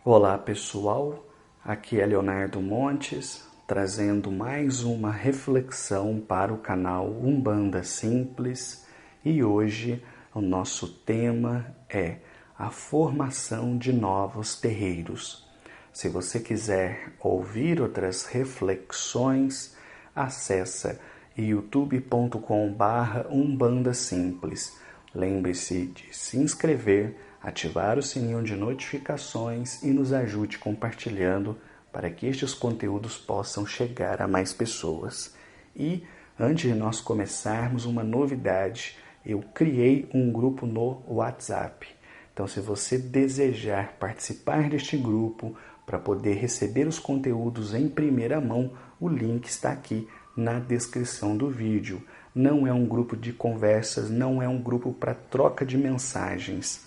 Olá pessoal, aqui é Leonardo Montes, trazendo mais uma reflexão para o canal Umbanda Simples e hoje o nosso tema é a formação de novos terreiros. Se você quiser ouvir outras reflexões, acessa youtube.com/Umbanda Simples. Lembre-se de se inscrever, ativar o sininho de notificações e nos ajude compartilhando para que estes conteúdos possam chegar a mais pessoas. E, antes de nós começarmos, uma novidade, eu criei um grupo no WhatsApp. Então, se você desejar participar deste grupo para poder receber os conteúdos em primeira mão, o link está aqui na descrição do vídeo. Não é um grupo de conversas, não é um grupo para troca de mensagens.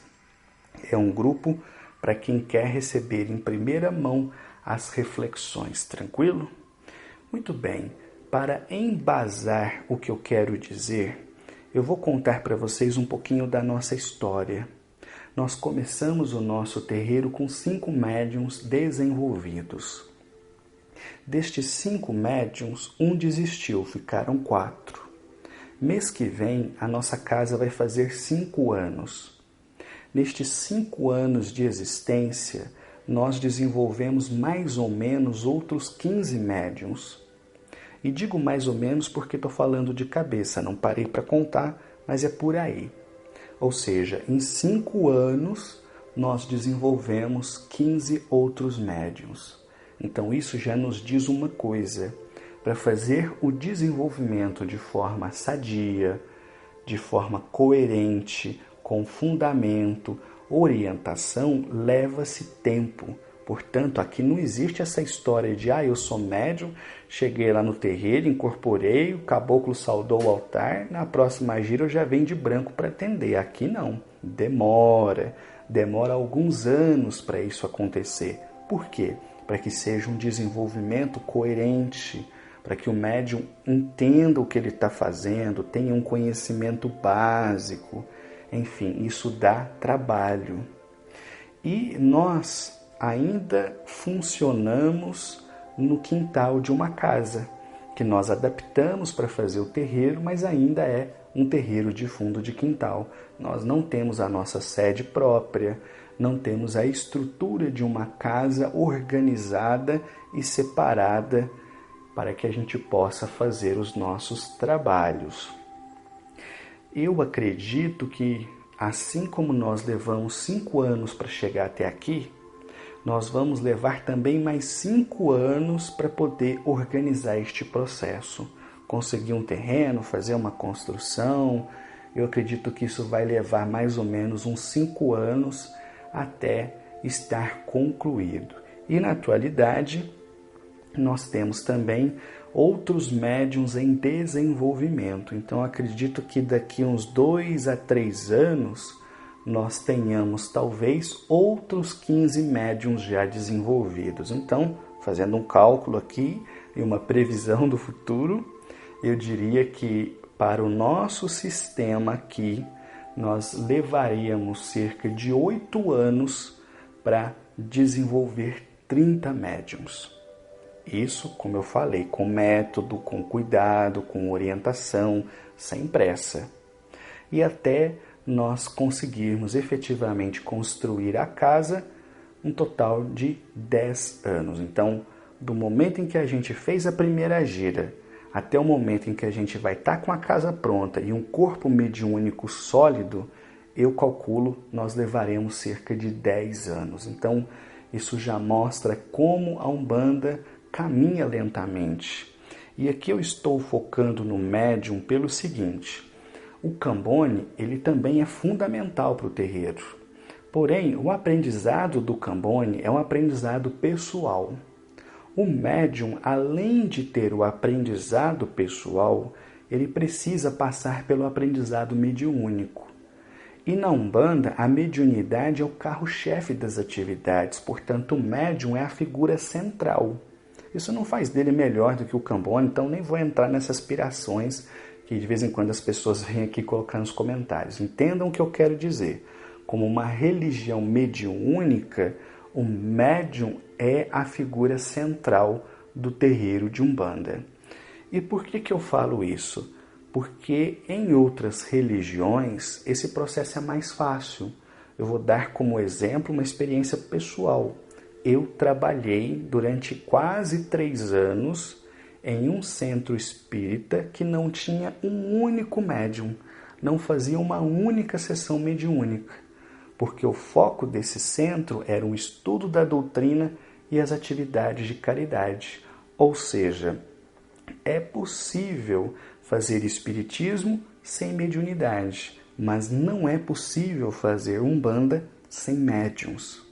É um grupo para quem quer receber em primeira mão as reflexões, tranquilo? Muito bem, para embasar o que eu quero dizer, eu vou contar para vocês um pouquinho da nossa história. Nós começamos o nosso terreiro com 5 médiuns desenvolvidos. Destes 5 médiuns, um desistiu, ficaram 4. Mês que vem, a nossa casa vai fazer 5 anos. Nestes 5 anos de existência, nós desenvolvemos mais ou menos outros 15 médiuns. E digo mais ou menos porque estou falando de cabeça, não parei para contar, mas é por aí. Ou seja, em 5 anos, nós desenvolvemos 15 outros médiuns. Então isso já nos diz uma coisa. Para fazer o desenvolvimento de forma sadia, de forma coerente, com fundamento, orientação, leva-se tempo. Portanto, aqui não existe essa história de eu sou médium, cheguei lá no terreiro, incorporei, o caboclo saudou o altar, na próxima gira eu já venho de branco para atender. Aqui não, demora alguns anos para isso acontecer. Por quê? Para que seja um desenvolvimento coerente, para que o médium entenda o que ele está fazendo, tenha um conhecimento básico. Enfim, isso dá trabalho. E nós ainda funcionamos no quintal de uma casa, que nós adaptamos para fazer o terreiro, mas ainda é um terreiro de fundo de quintal. Nós não temos a nossa sede própria, não temos a estrutura de uma casa organizada e separada para que a gente possa fazer os nossos trabalhos. Eu acredito que, assim como nós levamos 5 anos para chegar até aqui, nós vamos levar também mais 5 anos para poder organizar este processo. Conseguir um terreno, fazer uma construção, eu acredito que isso vai levar mais ou menos uns 5 anos até estar concluído. E na atualidade, nós temos também outros médiuns em desenvolvimento. Então, acredito que daqui uns 2 a 3 anos, nós tenhamos talvez outros 15 médiuns já desenvolvidos. Então, fazendo um cálculo aqui e uma previsão do futuro, eu diria que para o nosso sistema aqui, nós levaríamos cerca de 8 anos para desenvolver 30 médiuns. Isso, como eu falei, com método, com cuidado, com orientação, sem pressa. E até nós conseguirmos efetivamente construir a casa, um total de 10 anos. Então, do momento em que a gente fez a primeira gira, até o momento em que a gente vai estar com a casa pronta e um corpo mediúnico sólido, eu calculo, nós levaremos cerca de 10 anos. Então, isso já mostra como a Umbanda caminha lentamente. E aqui eu estou focando no médium pelo seguinte: o Cambone, ele também é fundamental para o terreiro. Porém, o aprendizado do Cambone é um aprendizado pessoal. O médium, além de ter o aprendizado pessoal, ele precisa passar pelo aprendizado mediúnico. E na Umbanda, a mediunidade é o carro-chefe das atividades, portanto, o médium é a figura central. Isso não faz dele melhor do que o Cambone, então nem vou entrar nessas aspirações que de vez em quando as pessoas vêm aqui colocar nos comentários. Entendam o que eu quero dizer. Como uma religião mediúnica, o médium é a figura central do terreiro de Umbanda. E por que eu falo isso? Porque em outras religiões esse processo é mais fácil. Eu vou dar como exemplo uma experiência pessoal. Eu trabalhei durante quase 3 anos em um centro espírita que não tinha um único médium, não fazia uma única sessão mediúnica, porque o foco desse centro era o estudo da doutrina e as atividades de caridade. Ou seja, é possível fazer espiritismo sem mediunidade, mas não é possível fazer Umbanda sem médiuns.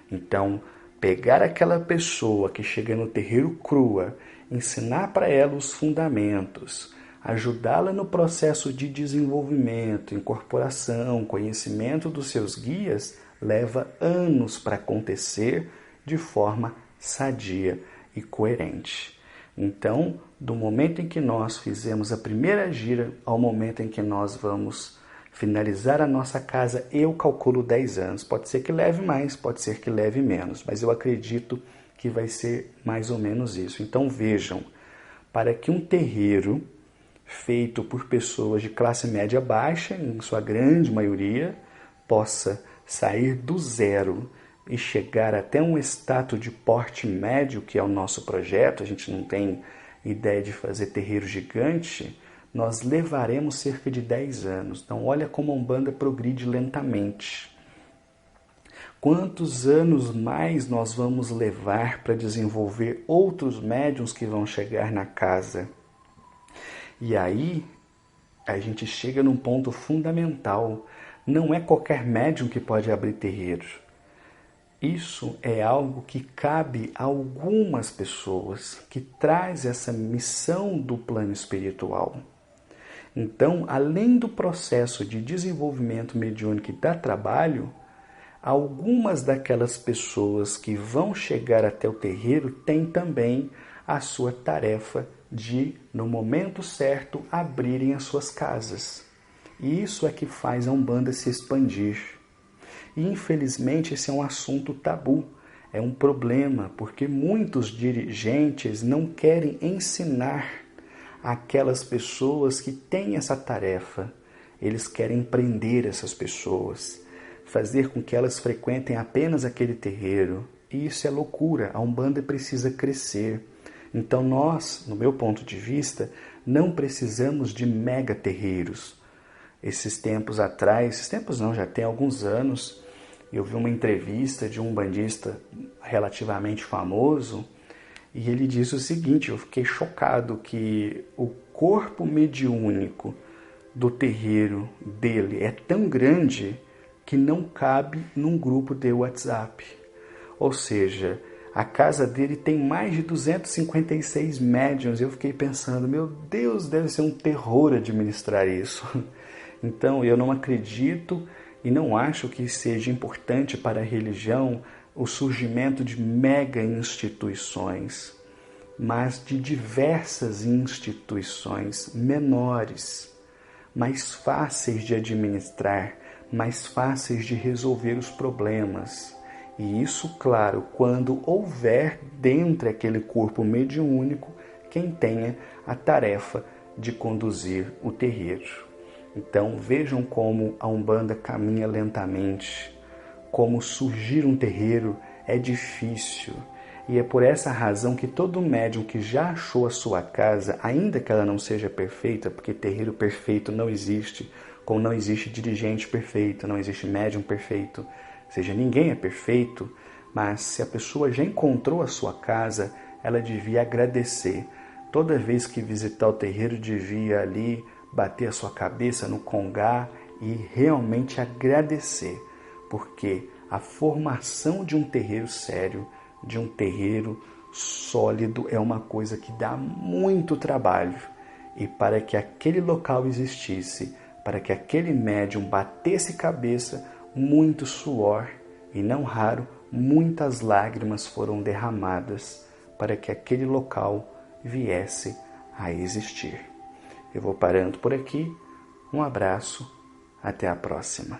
Então, pegar aquela pessoa que chega no terreiro crua, ensinar para ela os fundamentos, ajudá-la no processo de desenvolvimento, incorporação, conhecimento dos seus guias, leva anos para acontecer de forma sadia e coerente. Então, do momento em que nós fizemos a primeira gira ao momento em que nós vamos finalizar a nossa casa, eu calculo 10 anos. Pode ser que leve mais, pode ser que leve menos, mas eu acredito que vai ser mais ou menos isso. Então vejam, para que um terreiro feito por pessoas de classe média baixa, em sua grande maioria, possa sair do zero e chegar até um status de porte médio, que é o nosso projeto, a gente não tem ideia de fazer terreiro gigante, nós levaremos cerca de 10 anos. Então olha como a Umbanda progride lentamente. Quantos anos mais nós vamos levar para desenvolver outros médiuns que vão chegar na casa? E aí a gente chega num ponto fundamental. Não é qualquer médium que pode abrir terreiro. Isso é algo que cabe a algumas pessoas, que traz essa missão do plano espiritual. Então, além do processo de desenvolvimento mediúnico que dá trabalho, algumas daquelas pessoas que vão chegar até o terreiro têm também a sua tarefa de, no momento certo, abrirem as suas casas. E isso é que faz a Umbanda se expandir. E, infelizmente, esse é um assunto tabu, é um problema, porque muitos dirigentes não querem ensinar aquelas pessoas que têm essa tarefa. Eles querem prender essas pessoas, fazer com que elas frequentem apenas aquele terreiro. E isso é loucura, a Umbanda precisa crescer. Então nós, no meu ponto de vista, não precisamos de mega terreiros. Esses tempos atrás, esses tempos não, já tem alguns anos, eu vi uma entrevista de um umbandista relativamente famoso e ele disse o seguinte, eu fiquei chocado que o corpo mediúnico do terreiro dele é tão grande que não cabe num grupo de WhatsApp. Ou seja, a casa dele tem mais de 256 médiuns. Eu fiquei pensando, meu Deus, deve ser um terror administrar isso. Então, eu não acredito e não acho que seja importante para a religião o surgimento de mega instituições, mas de diversas instituições menores, mais fáceis de administrar, mais fáceis de resolver os problemas. E isso, claro, quando houver dentro daquele corpo mediúnico quem tenha a tarefa de conduzir o terreiro. Então vejam como a Umbanda caminha lentamente, como surgir um terreiro é difícil. E é por essa razão que todo médium que já achou a sua casa, ainda que ela não seja perfeita, porque terreiro perfeito não existe, como não existe dirigente perfeito, não existe médium perfeito, ou seja, ninguém é perfeito, mas se a pessoa já encontrou a sua casa, ela devia agradecer. Toda vez que visitar o terreiro, devia ali bater a sua cabeça no congá e realmente agradecer, porque a formação de um terreiro sério, de um terreiro sólido, é uma coisa que dá muito trabalho. E para que aquele local existisse, para que aquele médium batesse cabeça, muito suor e, não raro, muitas lágrimas foram derramadas para que aquele local viesse a existir. Eu vou parando por aqui. Um abraço. Até a próxima.